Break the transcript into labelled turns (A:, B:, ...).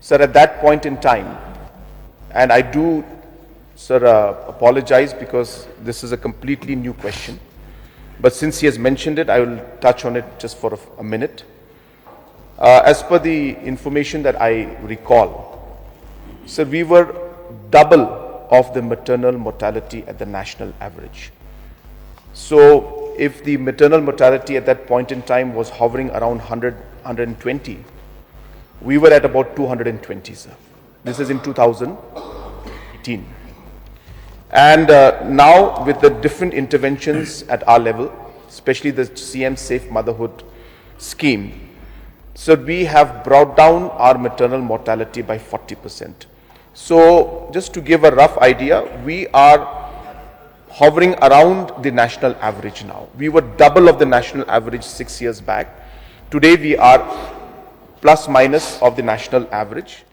A: Sir, at that point in time, and I do, sir, apologize because this is a completely new question, but since he has mentioned it, I will touch on it just for a minute. As per the information that I recall, sir, we were double of the maternal mortality at the national average. So if the maternal mortality at that point in time was hovering around 100, 120, we were at about 220, sir. This is in 2018. And now with the different interventions at our level, especially the CM Safe Motherhood scheme, so we have brought down our maternal mortality by 40%. So just to give a rough idea, we are hovering around the national average now. We were double of the national average 6 years back. Today we are plus minus of the national average.